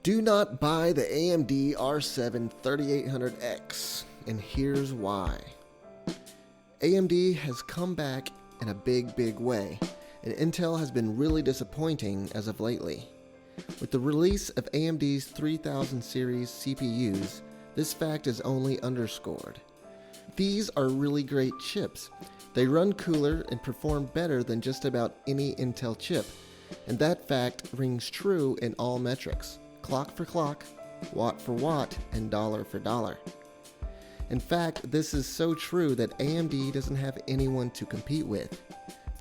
Do not buy the AMD R7 3800X, and here's why. AMD has come back in a big way, and Intel has been really disappointing as of lately. With the release of AMD's 3000 series CPUs, this fact is only underscored. These are really great chips. They run cooler and perform better than just about any Intel chip, and that fact rings true in all metrics. Clock for clock, watt for watt, and dollar for dollar. In fact, this is so true that AMD doesn't have anyone to compete with.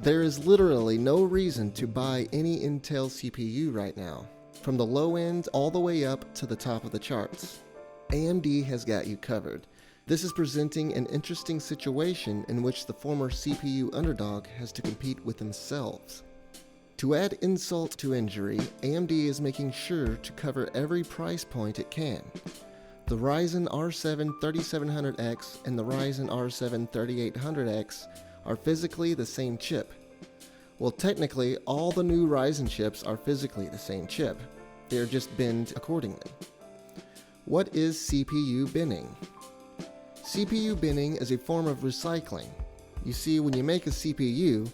There is literally no reason to buy any Intel CPU right now, from the low end all the way up to the top of the charts. AMD has got you covered. This is presenting an interesting situation in which the former CPU underdog has to compete with themselves. To add insult to injury, AMD is making sure to cover every price point it can. The Ryzen R7 3700X and the Ryzen R7 3800X are physically the same chip. Well, technically, all the new Ryzen chips are physically the same chip. They are just binned accordingly. What is CPU binning? CPU binning is a form of recycling. You see, when you make a CPU,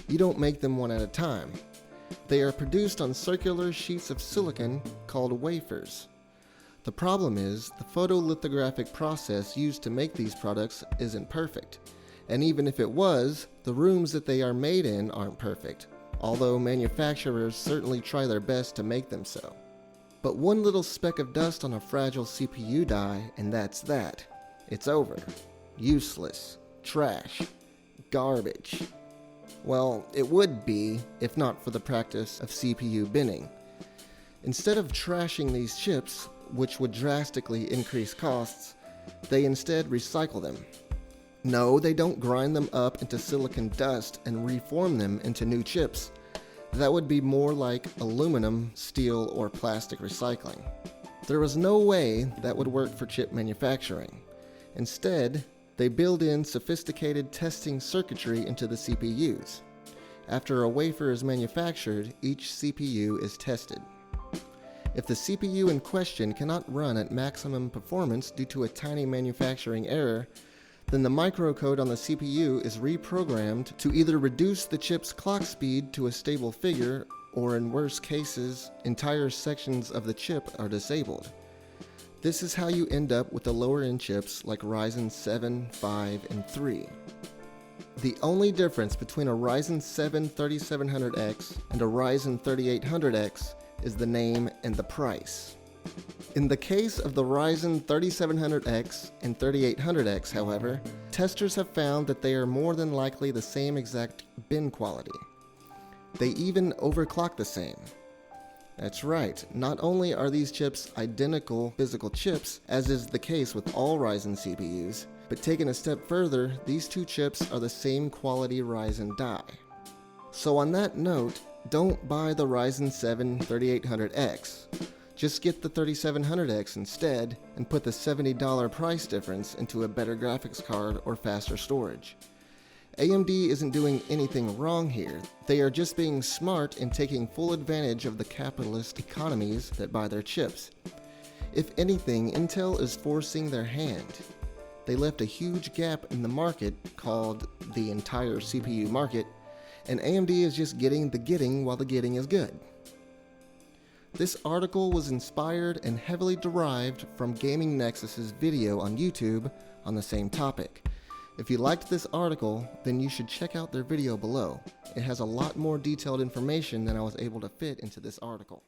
you don't make them one at a time. They are produced on circular sheets of silicon called wafers. The problem is, the photolithographic process used to make these products isn't perfect. And even if it was, the rooms that they are made in aren't perfect, although manufacturers certainly try their best to make them so. But one little speck of dust on a fragile CPU die, and that's that. It's over. Useless. Trash. Garbage. Well, it would be, if not for the practice of CPU binning. Instead of trashing these chips, which would drastically increase costs, they instead recycle them. No, they don't grind them up into silicon dust and reform them into new chips. That would be more like aluminum, steel, or plastic recycling. There was no way that would work for chip manufacturing. Instead, they build in sophisticated testing circuitry into the CPUs. After a wafer is manufactured, each CPU is tested. If the CPU in question cannot run at maximum performance due to a tiny manufacturing error, then the microcode on the CPU is reprogrammed to either reduce the chip's clock speed to a stable figure, or in worse cases, entire sections of the chip are disabled. This is how you end up with the lower-end chips like Ryzen 7, 5, and 3. The only difference between a Ryzen 7 3700X and a Ryzen 3800X is the name and the price. In the case of the Ryzen 3700X and 3800X, however, testers have found that they are more than likely the same exact bin quality. They even overclock the same. That's right, not only are these chips identical physical chips, as is the case with all Ryzen CPUs, but taken a step further, these two chips are the same quality Ryzen die. So on that note, don't buy the Ryzen 7 3800X. Just get the 3700X instead and put the $70 price difference into a better graphics card or faster storage. AMD isn't doing anything wrong here. They are just being smart and taking full advantage of the capitalist economies that buy their chips. If anything, Intel is forcing their hand. They left a huge gap in the market, called the entire CPU market, and AMD is just getting the getting while the getting is good. This article was inspired and heavily derived from Gaming Nexus's video on YouTube on the same topic. If you liked this article, then you should check out their video below. It has a lot more detailed information than I was able to fit into this article.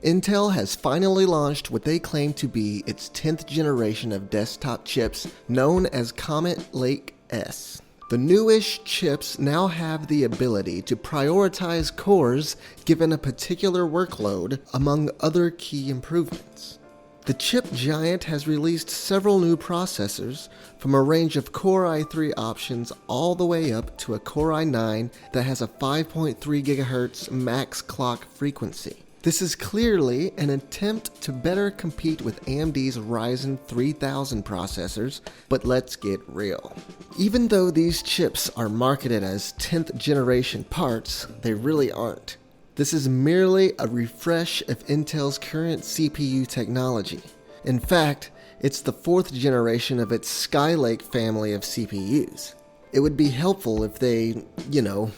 Intel has finally launched what they claim to be its 10th generation of desktop chips, known as Comet Lake S. The newish chips now have the ability to prioritize cores given a particular workload, among other key improvements. The chip giant has released several new processors, from a range of Core i3 options all the way up to a Core i9 that has a 5.3 GHz max clock frequency. This is clearly an attempt to better compete with AMD's Ryzen 3000 processors, but let's get real. Even though these chips are marketed as 10th generation parts, they really aren't. This is merely a refresh of Intel's current CPU technology. In fact, it's the 4th generation of its Skylake family of CPUs. It would be helpful if they,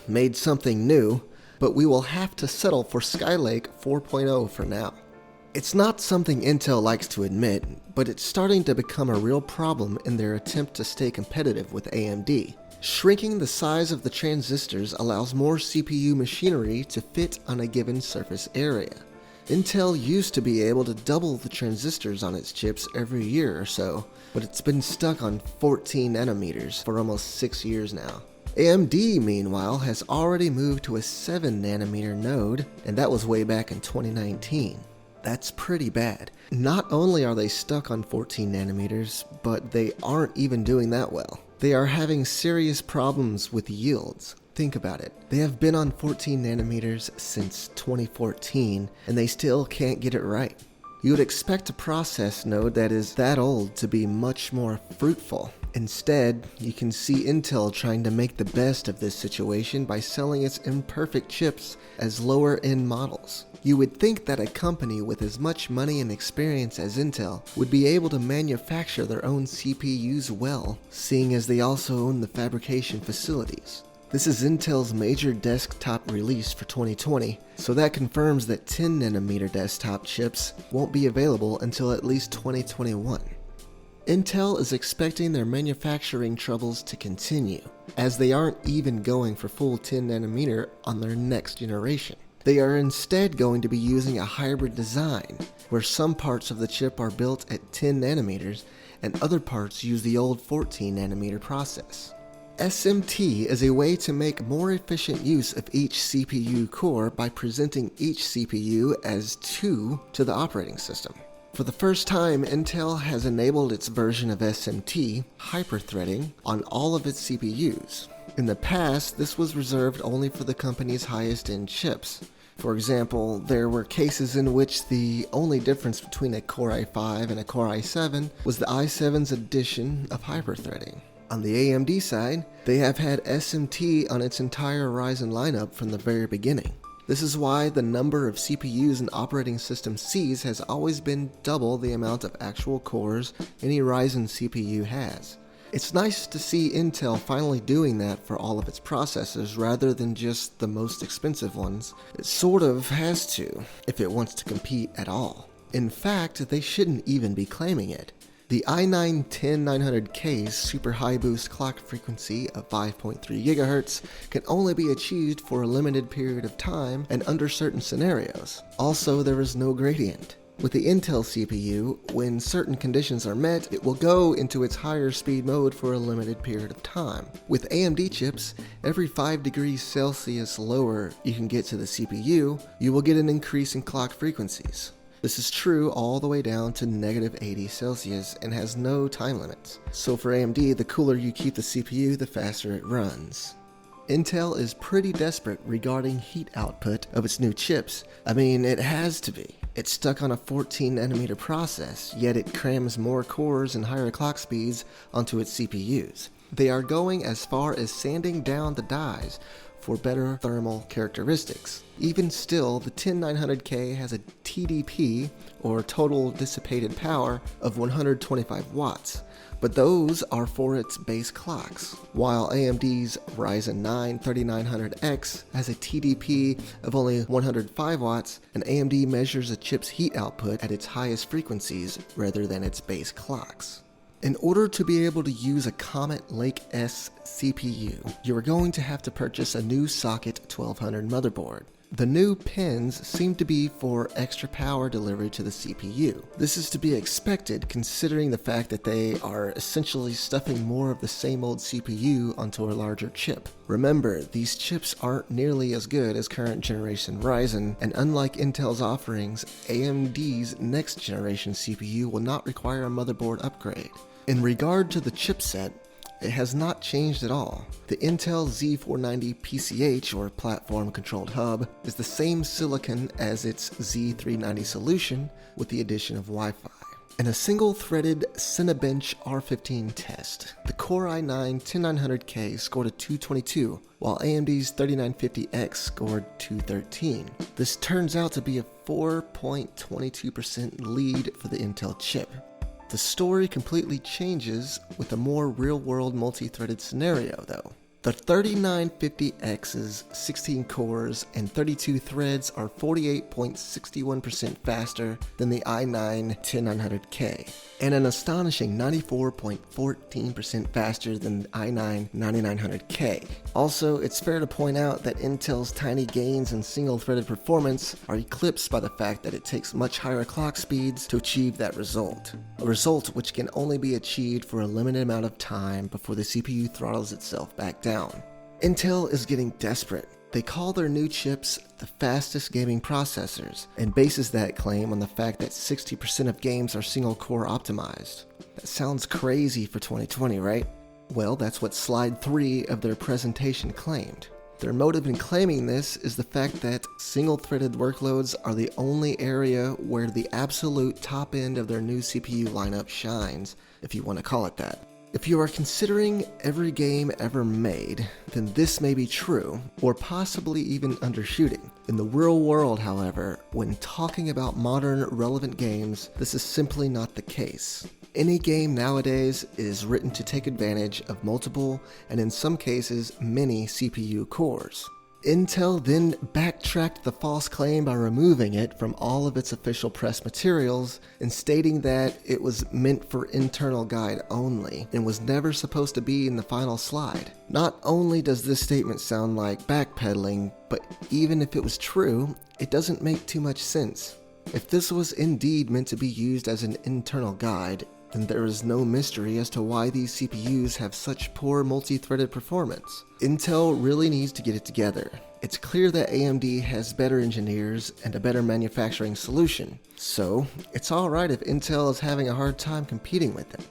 made something new, but we will have to settle for Skylake 4.0 for now. It's not something Intel likes to admit, but it's starting to become a real problem in their attempt to stay competitive with AMD. Shrinking the size of the transistors allows more CPU machinery to fit on a given surface area. Intel used to be able to double the transistors on its chips every year or so, but it's been stuck on 14 nanometers for almost 6 years now. AMD, meanwhile, has already moved to a 7 nanometer node, and that was way back in 2019. That's pretty bad. Not only are they stuck on 14 nanometers, but they aren't even doing that well. They are having serious problems with yields. Think about it. They have been on 14 nanometers since 2014, and they still can't get it right. You would expect a process node that is that old to be much more fruitful. Instead, you can see Intel trying to make the best of this situation by selling its imperfect chips as lower-end models. You would think that a company with as much money and experience as Intel would be able to manufacture their own CPUs well, seeing as they also own the fabrication facilities. This is Intel's major desktop release for 2020, so that confirms that 10 nanometer desktop chips won't be available until at least 2021. Intel is expecting their manufacturing troubles to continue, as they aren't even going for full 10 nanometer on their next generation. They are instead going to be using a hybrid design, where some parts of the chip are built at 10 nanometers and other parts use the old 14 nanometer process. SMT is a way to make more efficient use of each CPU core by presenting each CPU as 2 to the operating system. For the first time, Intel has enabled its version of SMT, hyperthreading, on all of its CPUs. In the past, this was reserved only for the company's highest-end chips. For example, there were cases in which the only difference between a Core i5 and a Core i7 was the i7's addition of hyperthreading. On the AMD side, they have had SMT on its entire Ryzen lineup from the very beginning. This is why the number of CPUs an operating system sees has always been double the amount of actual cores any Ryzen CPU has. It's nice to see Intel finally doing that for all of its processors rather than just the most expensive ones. It sort of has to, if it wants to compete at all. In fact, they shouldn't even be claiming it. The i9-10900K's super high boost clock frequency of 5.3 GHz can only be achieved for a limited period of time and under certain scenarios. Also, there is no gradient. With the Intel CPU, when certain conditions are met, it will go into its higher speed mode for a limited period of time. With AMD chips, every 5 degrees Celsius lower you can get to the CPU, you will get an increase in clock frequencies. This is true all the way down to -80 Celsius and has no time limits. So for AMD, the cooler you keep the CPU, the faster it runs. Intel is pretty desperate regarding heat output of its new chips. I mean, it has to be. It's stuck on a 14 nanometer process, yet it crams more cores and higher clock speeds onto its CPUs. They are going as far as sanding down the dies for better thermal characteristics. Even still, the 10900K has a TDP, or total dissipated power, of 125 watts, but those are for its base clocks, while AMD's Ryzen 9 3900X has a TDP of only 105 watts, and AMD measures a chip's heat output at its highest frequencies rather than its base clocks. In order to be able to use a Comet Lake S CPU, you are going to have to purchase a new socket 1200 motherboard. The new pins seem to be for extra power delivery to the CPU. This is to be expected considering the fact that they are essentially stuffing more of the same old CPU onto a larger chip. Remember, these chips aren't nearly as good as current generation Ryzen, and unlike Intel's offerings, AMD's next generation CPU will not require a motherboard upgrade. In regard to the chipset, it has not changed at all. The Intel Z490 PCH, or Platform Controlled Hub, is the same silicon as its Z390 solution with the addition of Wi-Fi. In a single-threaded Cinebench R15 test, the Core i9-10900K scored a 222, while AMD's 3950X scored 213. This turns out to be a 4.22% lead for the Intel chip. The story completely changes with a more real-world multi-threaded scenario, though. The 3950X's 16 cores and 32 threads are 48.61% faster than the i9-10900K, and an astonishing 94.14% faster than the i9-9900K. Also, it's fair to point out that Intel's tiny gains in single-threaded performance are eclipsed by the fact that it takes much higher clock speeds to achieve that result. A result which can only be achieved for a limited amount of time before the CPU throttles itself back down. Intel is getting desperate. They call their new chips the fastest gaming processors, and bases that claim on the fact that 60% of games are single-core optimized. That sounds crazy for 2020, right? Well, that's what slide 3 of their presentation claimed. Their motive in claiming this is the fact that single-threaded workloads are the only area where the absolute top end of their new CPU lineup shines, if you want to call it that. If you are considering every game ever made, then this may be true, or possibly even undershooting. In the real world, however, when talking about modern relevant games, this is simply not the case. Any game nowadays is written to take advantage of multiple, and in some cases, many CPU cores. Intel then backtracked the false claim by removing it from all of its official press materials and stating that it was meant for internal guide only and was never supposed to be in the final slide. Not only does this statement sound like backpedaling, but even if it was true, it doesn't make too much sense. If this was indeed meant to be used as an internal guide, then there is no mystery as to why these CPUs have such poor multi-threaded performance. Intel really needs to get it together. It's clear that AMD has better engineers and a better manufacturing solution, so it's alright if Intel is having a hard time competing with them.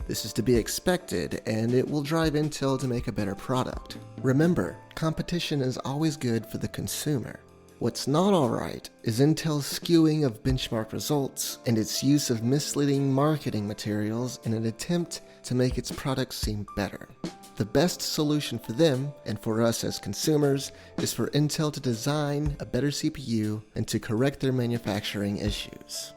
This is to be expected, and it will drive Intel to make a better product. Remember, competition is always good for the consumer. What's not alright is Intel's skewing of benchmark results and its use of misleading marketing materials in an attempt to make its products seem better. The best solution for them, and for us as consumers, is for Intel to design a better CPU and to correct their manufacturing issues.